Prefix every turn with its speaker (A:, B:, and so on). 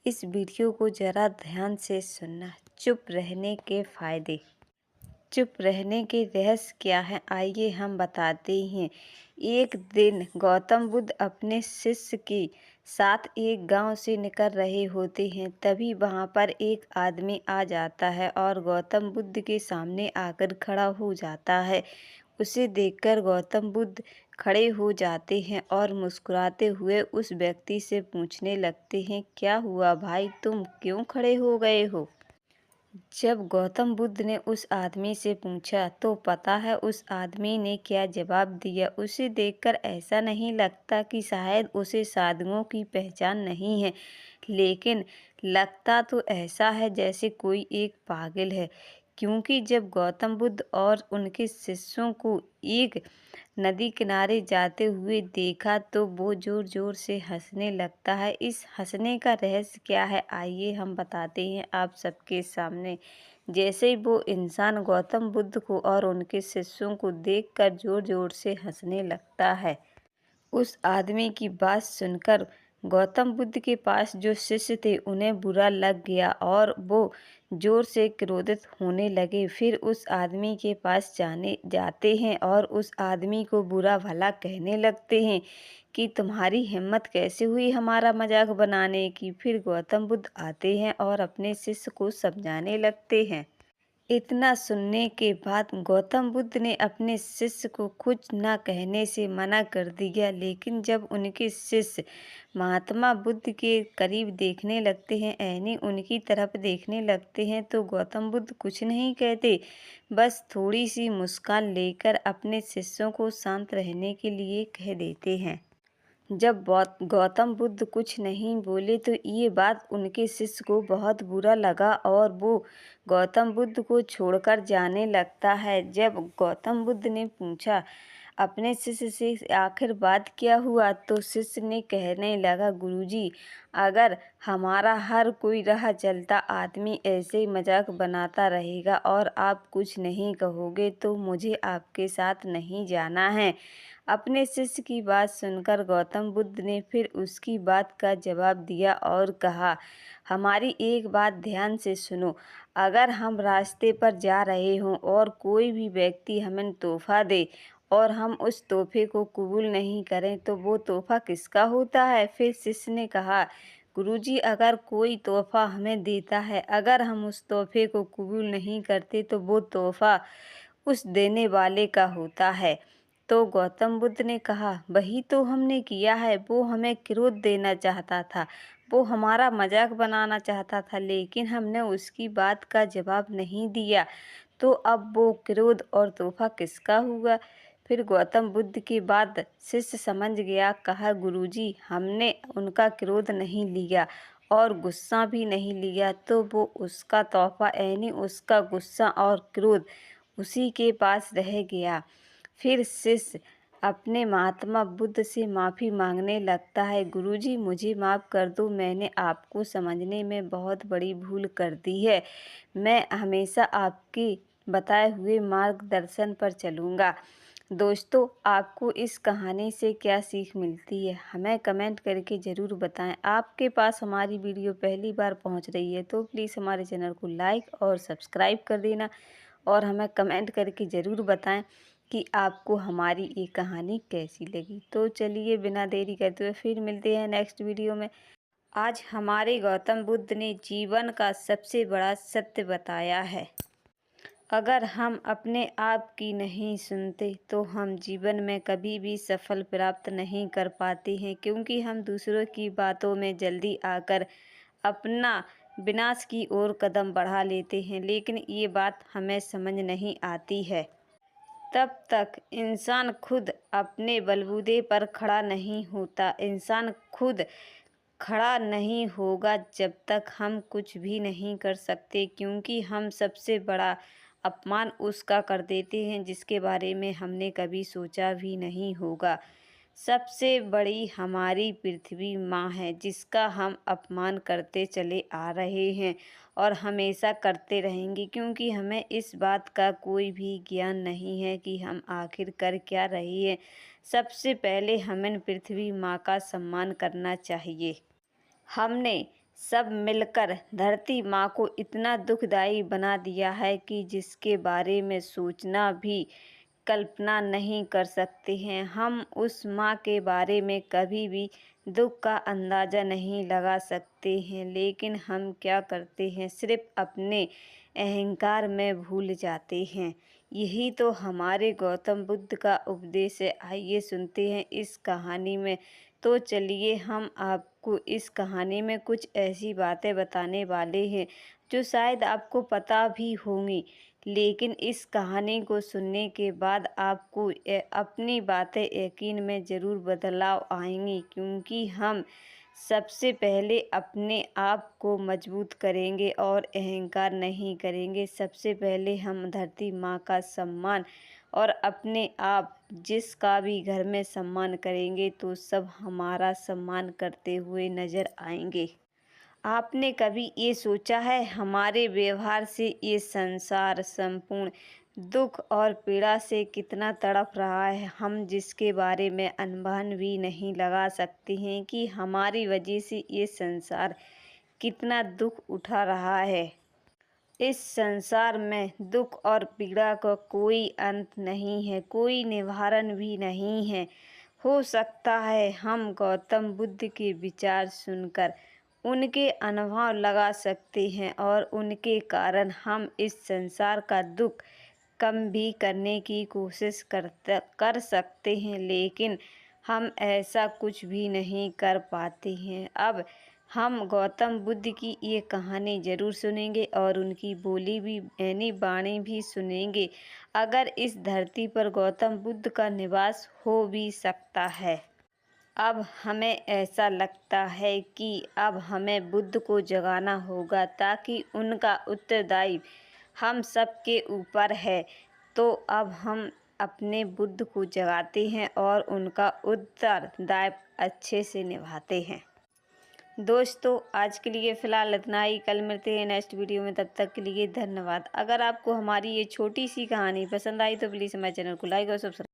A: इस वीडियो को ज़रा ध्यान से सुनना। चुप रहने के फ़ायदे। चुप रहने के रहस्य क्या हैं, आइए हम बताते हैं। एक दिन गौतम बुद्ध अपने शिष्य के साथ एक गांव से निकल रहे होते हैं। तभी वहां पर एक आदमी आ जाता है और गौतम बुद्ध के सामने आकर खड़ा हो जाता है। उसे देखकर गौतम बुद्ध खड़े हो जाते हैं और मुस्कुराते हुए उस व्यक्ति से पूछने लगते हैं, क्या हुआ भाई, तुम क्यों खड़े हो गए हो? जब गौतम बुद्ध ने उस आदमी से पूछा तो पता है उस आदमी ने क्या जवाब दिया। उसे देखकर ऐसा नहीं लगता कि शायद उसे साधुओं की पहचान नहीं है, लेकिन लगता तो ऐसा है जैसे कोई एक पागल है। क्योंकि जब गौतम बुद्ध और उनके शिष्यों को एक नदी किनारे जाते हुए देखा तो वो जोर जोर से हंसने लगता है। इस हंसने का रहस्य क्या है, आइए हम बताते हैं आप सबके सामने। जैसे ही वो इंसान गौतम बुद्ध को और उनके शिष्यों को देखकर जोर जोर से हंसने लगता है, उस आदमी की बात सुनकर गौतम बुद्ध के पास जो शिष्य थे उन्हें बुरा लग गया और वो जोर से क्रोधित होने लगे। फिर उस आदमी के पास जाते हैं और उस आदमी को बुरा भला कहने लगते हैं कि तुम्हारी हिम्मत कैसे हुई हमारा मजाक बनाने की। फिर गौतम बुद्ध आते हैं और अपने शिष्य को समझाने लगते हैं। इतना सुनने के बाद गौतम बुद्ध ने अपने शिष्य को कुछ न कहने से मना कर दिया, लेकिन जब उनके शिष्य महात्मा बुद्ध के करीब देखने लगते हैं, यानी उनकी तरफ देखने लगते हैं, तो गौतम बुद्ध कुछ नहीं कहते, बस थोड़ी सी मुस्कान लेकर अपने शिष्यों को शांत रहने के लिए कह देते हैं। जब गौतम बुद्ध कुछ नहीं बोले तो ये बात उनके शिष्य को बहुत बुरा लगा और वो गौतम बुद्ध को छोड़कर जाने लगता है। जब गौतम बुद्ध ने पूछा अपने शिष्य से आखिर बात क्या हुआ, तो शिष्य ने कहने लगा, गुरुजी, अगर हमारा हर कोई राह चलता आदमी ऐसे ही मजाक बनाता रहेगा और आप कुछ नहीं कहोगे तो मुझे आपके साथ नहीं जाना है। अपने शिष्य की बात सुनकर गौतम बुद्ध ने फिर उसकी बात का जवाब दिया और कहा, हमारी एक बात ध्यान से सुनो। अगर हम रास्ते पर जा रहे हों और कोई भी व्यक्ति हमें तोहफा दे और हम उस तोहफे को कबूल नहीं करें तो वो तोहफा किसका होता है? फिर शिष्य ने कहा, गुरुजी, अगर कोई तोहफा हमें देता है, अगर हम उस तोहफे को कबूल नहीं करते तो वो तोहफा उस देने वाले का होता है। तो गौतम बुद्ध ने कहा, वही तो हमने किया है। वो हमें क्रोध देना चाहता था, वो हमारा मजाक बनाना चाहता था, लेकिन हमने उसकी बात का जवाब नहीं दिया, तो अब वो क्रोध और तोहफा किसका हुआ? फिर गौतम बुद्ध की बात शिष्य समझ गया। कहा, गुरुजी, हमने उनका क्रोध नहीं लिया और गुस्सा भी नहीं लिया, तो वो उसका तोहफा यानी उसका गुस्सा और क्रोध उसी के पास रह गया। फिर शिष्य अपने महात्मा बुद्ध से माफ़ी मांगने लगता है, गुरुजी, मुझे माफ़ कर दो, मैंने आपको समझने में बहुत बड़ी भूल कर दी है। मैं हमेशा आपके बताए हुए मार्गदर्शन पर चलूँगा। दोस्तों, आपको इस कहानी से क्या सीख मिलती है, हमें कमेंट करके ज़रूर बताएं। आपके पास हमारी वीडियो पहली बार पहुंच रही है तो प्लीज़ हमारे चैनल को लाइक और सब्सक्राइब कर देना और हमें कमेंट करके ज़रूर बताएं कि आपको हमारी ये कहानी कैसी लगी। तो चलिए बिना देरी करते हुए फिर मिलते हैं नेक्स्ट वीडियो में। आज हमारे गौतम बुद्ध ने जीवन का सबसे बड़ा सत्य बताया है। अगर हम अपने आप की नहीं सुनते तो हम जीवन में कभी भी सफल प्राप्त नहीं कर पाते हैं, क्योंकि हम दूसरों की बातों में जल्दी आकर अपना विनाश की ओर कदम बढ़ा लेते हैं। लेकिन ये बात हमें समझ नहीं आती है। तब तक इंसान खुद अपने बलबूते पर खड़ा नहीं होता। इंसान खुद खड़ा नहीं होगा जब तक हम कुछ भी नहीं कर सकते, क्योंकि हम सबसे बड़ा अपमान उसका कर देते हैं जिसके बारे में हमने कभी सोचा भी नहीं होगा। सबसे बड़ी हमारी पृथ्वी माँ है, जिसका हम अपमान करते चले आ रहे हैं और हमेशा करते रहेंगे, क्योंकि हमें इस बात का कोई भी ज्ञान नहीं है कि हम आखिर कर क्या रहे हैं। सबसे पहले हमें पृथ्वी माँ का सम्मान करना चाहिए। हमने सब मिलकर धरती माँ को इतना दुखदाई बना दिया है कि जिसके बारे में सोचना भी कल्पना नहीं कर सकते हैं। हम उस माँ के बारे में कभी भी दुख का अंदाज़ा नहीं लगा सकते हैं, लेकिन हम क्या करते हैं, सिर्फ अपने अहंकार में भूल जाते हैं। यही तो हमारे गौतम बुद्ध का उपदेश है। आइए सुनते हैं इस कहानी में। तो चलिए हम आपको इस कहानी में कुछ ऐसी बातें बताने वाले हैं जो शायद आपको पता भी होंगी, लेकिन इस कहानी को सुनने के बाद आपको अपनी बातें यकीन में ज़रूर बदलाव आएंगी, क्योंकि हम सबसे पहले अपने आप को मजबूत करेंगे और अहंकार नहीं करेंगे। सबसे पहले हम धरती माँ का सम्मान और अपने आप जिसका भी घर में सम्मान करेंगे तो सब हमारा सम्मान करते हुए नज़र आएंगे। आपने कभी ये सोचा है, हमारे व्यवहार से ये संसार संपूर्ण दुख और पीड़ा से कितना तड़प रहा है, हम जिसके बारे में अनुमान भी नहीं लगा सकते हैं कि हमारी वजह से ये संसार कितना दुख उठा रहा है। इस संसार में दुख और पीड़ा का कोई अंत नहीं है, कोई निवारण भी नहीं है। हो सकता है हम गौतम बुद्ध के विचार सुनकर उनके अनुभव लगा सकते हैं और उनके कारण हम इस संसार का दुख कम भी करने की कोशिश कर सकते हैं, लेकिन हम ऐसा कुछ भी नहीं कर पाते हैं। अब हम गौतम बुद्ध की ये कहानी ज़रूर सुनेंगे और उनकी बोली भी यानी वाणी भी सुनेंगे। अगर इस धरती पर गौतम बुद्ध का निवास हो भी सकता है। अब हमें ऐसा लगता है कि अब हमें बुद्ध को जगाना होगा, ताकि उनका उत्तरदायी हम सबके ऊपर है। तो अब हम अपने बुद्ध को जगाते हैं और उनका उत्तरदायित्व अच्छे से निभाते हैं। दोस्तों आज के लिए फ़िलहाल इतना ही। कल मिलते हैं नेक्स्ट वीडियो में, तब तक के लिए धन्यवाद। अगर आपको हमारी ये छोटी सी कहानी पसंद आई तो प्लीज़ हमारे चैनल को लाइक और सब्सक्राइब